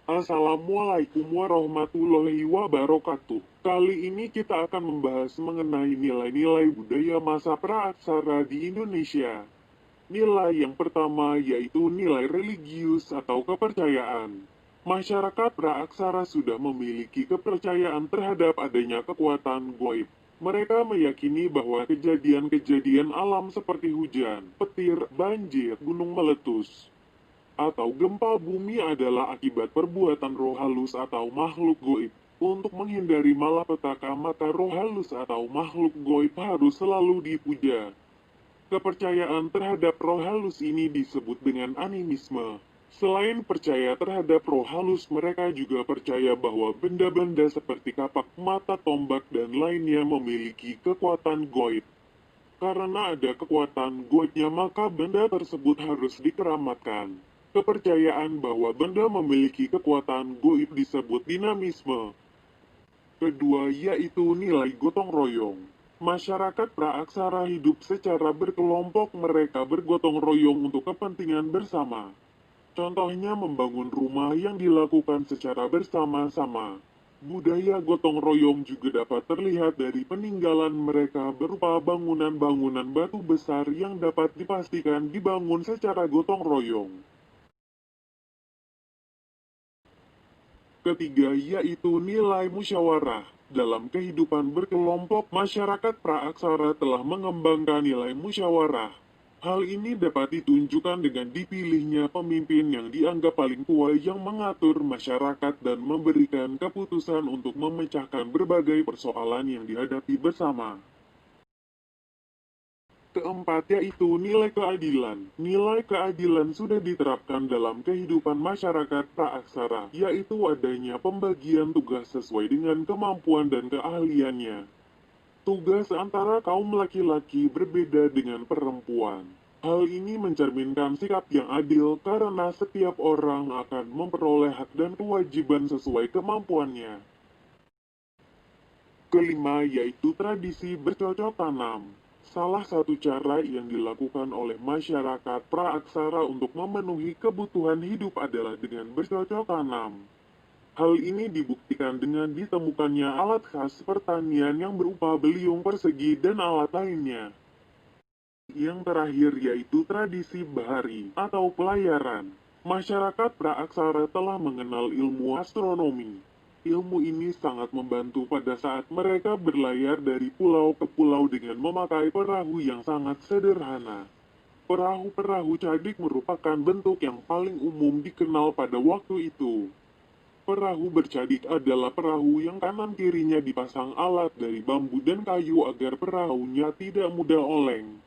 Assalamualaikum warahmatullahi wabarakatuh. Kali ini kita akan membahas mengenai nilai-nilai budaya masa praaksara di Indonesia. Nilai yang pertama yaitu nilai religius atau kepercayaan. Masyarakat praaksara sudah memiliki kepercayaan terhadap adanya kekuatan goib. Mereka meyakini bahwa kejadian-kejadian alam seperti hujan, petir, banjir, gunung meletus, atau gempa bumi adalah akibat perbuatan roh halus atau makhluk goib. Untuk menghindari malapetaka, maka roh halus atau makhluk goib harus selalu dipuja. Kepercayaan terhadap roh halus ini disebut dengan animisme. Selain percaya terhadap roh halus, mereka juga percaya bahwa benda-benda seperti kapak, mata, tombak, dan lainnya memiliki kekuatan goib. Karena ada kekuatan goibnya, maka benda tersebut harus dikeramatkan. Kepercayaan bahwa benda memiliki kekuatan goib disebut dinamisme. Kedua yaitu nilai gotong royong. Masyarakat praaksara hidup secara berkelompok, mereka bergotong royong untuk kepentingan bersama. Contohnya membangun rumah yang dilakukan secara bersama-sama. Budaya gotong royong juga dapat terlihat dari peninggalan mereka berupa bangunan-bangunan batu besar yang dapat dipastikan dibangun secara gotong royong. Ketiga yaitu nilai musyawarah. Dalam kehidupan berkelompok, masyarakat praaksara telah mengembangkan nilai musyawarah. Hal ini dapat ditunjukkan dengan dipilihnya pemimpin yang dianggap paling tua yang mengatur masyarakat dan memberikan keputusan untuk memecahkan berbagai persoalan yang dihadapi bersama. Keempat yaitu nilai keadilan. Nilai keadilan sudah diterapkan dalam kehidupan masyarakat praaksara, yaitu adanya pembagian tugas sesuai dengan kemampuan dan keahliannya. Tugas antara kaum laki-laki berbeda dengan perempuan. Hal ini mencerminkan sikap yang adil karena setiap orang akan memperoleh hak dan kewajiban sesuai kemampuannya. Kelima yaitu tradisi bercocok tanam. Salah satu cara yang dilakukan oleh masyarakat praaksara untuk memenuhi kebutuhan hidup adalah dengan bercocok tanam. Hal ini dibuktikan dengan ditemukannya alat khas pertanian yang berupa beliung persegi dan alat lainnya. Yang terakhir yaitu tradisi bahari atau pelayaran. Masyarakat praaksara telah mengenal ilmu astronomi. Ilmu ini sangat membantu pada saat mereka berlayar dari pulau ke pulau dengan memakai perahu yang sangat sederhana. Perahu-perahu cadik merupakan bentuk yang paling umum dikenal pada waktu itu. Perahu bercadik adalah perahu yang kanan kirinya dipasang alat dari bambu dan kayu agar perahunya tidak mudah oleng.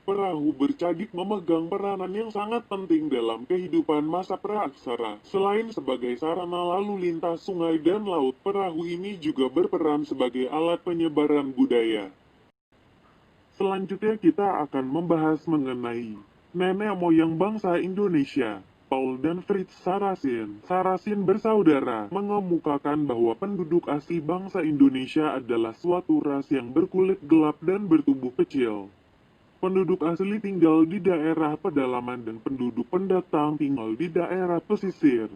Perahu bercadik memegang peranan yang sangat penting dalam kehidupan masa praaksara. Selain sebagai sarana lalu lintas sungai dan laut, perahu ini juga berperan sebagai alat penyebaran budaya. Selanjutnya kita akan membahas mengenai nenek moyang bangsa Indonesia. Paul dan Fritz Sarasin. Sarasin bersaudara mengemukakan bahwa penduduk asli bangsa Indonesia adalah suatu ras yang berkulit gelap dan bertubuh kecil. Penduduk asli tinggal di daerah pedalaman dan penduduk pendatang tinggal di daerah pesisir.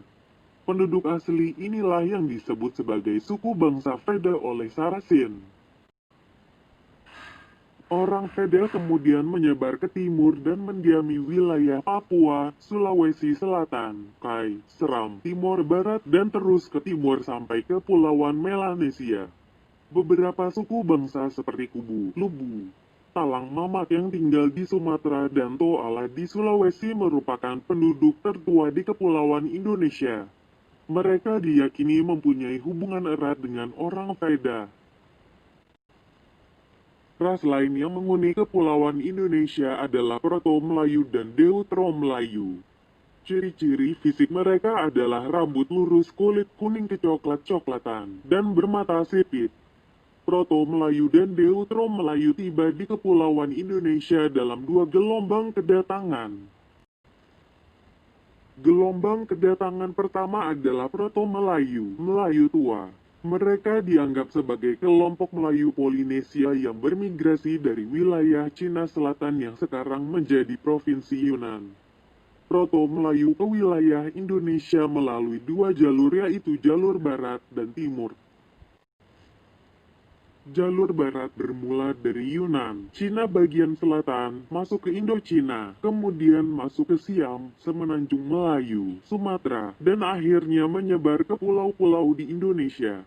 Penduduk asli inilah yang disebut sebagai suku bangsa Veda oleh Sarasin. Orang Veda kemudian menyebar ke timur dan mendiami wilayah Papua, Sulawesi Selatan, Kai, Seram, Timor Barat dan terus ke timur sampai ke Pulauan Melanesia. Beberapa suku bangsa seperti Kubu, Lubu, Talang Mamak yang tinggal di Sumatera dan Toala di Sulawesi merupakan penduduk tertua di Kepulauan Indonesia. Mereka diyakini mempunyai hubungan erat dengan orang Veda. Ras lain yang menghuni Kepulauan Indonesia adalah Proto-Melayu dan Deutero-Melayu. Ciri-ciri fisik mereka adalah rambut lurus, kulit kuning kecoklat-coklatan, dan bermata sipit. Proto-Melayu dan Deutero-Melayu tiba di Kepulauan Indonesia dalam dua gelombang kedatangan. Gelombang kedatangan pertama adalah Proto-Melayu, Melayu tua. Mereka dianggap sebagai kelompok Melayu Polinesia yang bermigrasi dari wilayah Cina Selatan yang sekarang menjadi Provinsi Yunnan. Proto-Melayu ke wilayah Indonesia melalui dua jalur, yaitu jalur barat dan timur. Jalur barat bermula dari Yunan, Cina bagian selatan, masuk ke Indochina, kemudian masuk ke Siam, Semenanjung Melayu, Sumatera, dan akhirnya menyebar ke pulau-pulau di Indonesia.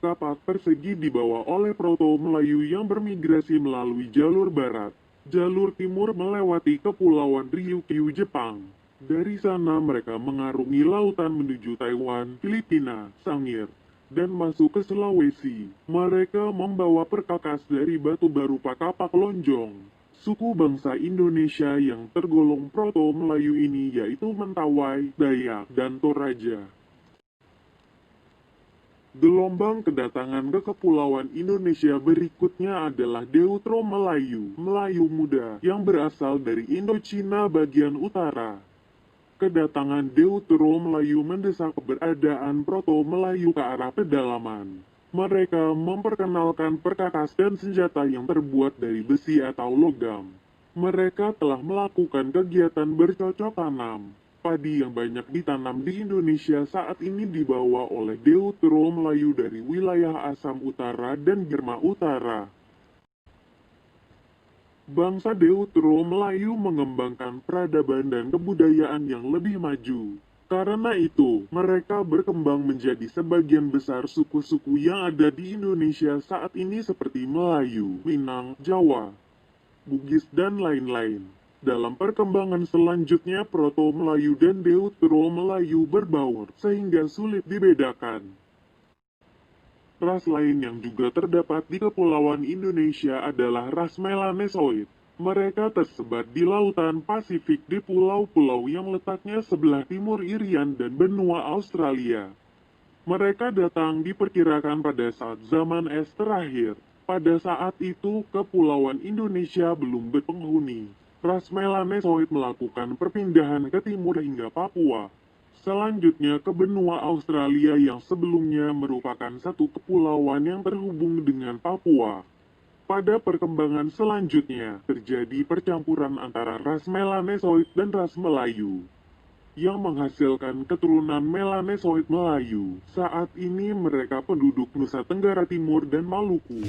Kapak persegi dibawa oleh Proto-Melayu yang bermigrasi melalui jalur barat. Jalur timur melewati Kepulauan Ryukyu, Jepang. Dari sana mereka mengarungi lautan menuju Taiwan, Filipina, Sangir, dan masuk ke Sulawesi. Mereka membawa perkakas dari batu berupa kapak lonjong. Suku bangsa Indonesia yang tergolong Proto-Melayu ini yaitu Mentawai, Dayak, dan Toraja. Gelombang kedatangan ke kepulauan Indonesia berikutnya adalah Deutero-Melayu, Melayu muda, yang berasal dari Indochina bagian utara. Kedatangan Deutero-Melayu mendesak keberadaan Proto-Melayu ke arah pedalaman. Mereka memperkenalkan perkakas dan senjata yang terbuat dari besi atau logam. Mereka telah melakukan kegiatan bercocok tanam. Padi yang banyak ditanam di Indonesia saat ini dibawa oleh Deutero-Melayu dari wilayah Assam Utara dan Burma Utara. Bangsa Deutero-Melayu mengembangkan peradaban dan kebudayaan yang lebih maju. Karena itu, mereka berkembang menjadi sebagian besar suku-suku yang ada di Indonesia saat ini seperti Melayu, Minang, Jawa, Bugis, dan lain-lain. Dalam perkembangan selanjutnya, Proto-Melayu dan Deutero-Melayu berbaur, sehingga sulit dibedakan. Ras lain yang juga terdapat di kepulauan Indonesia adalah ras Melanesoid. Mereka tersebar di lautan Pasifik di pulau-pulau yang letaknya sebelah timur Irian dan benua Australia. Mereka datang diperkirakan pada saat zaman es terakhir. Pada saat itu, kepulauan Indonesia belum berpenghuni. Ras Melanesoid melakukan perpindahan ke timur hingga Papua. Selanjutnya ke benua Australia yang sebelumnya merupakan satu kepulauan yang terhubung dengan Papua. Pada perkembangan selanjutnya, terjadi percampuran antara ras Melanesoid dan ras Melayu, yang menghasilkan keturunan Melanesoid Melayu. Saat ini mereka penduduk Nusa Tenggara Timur dan Maluku.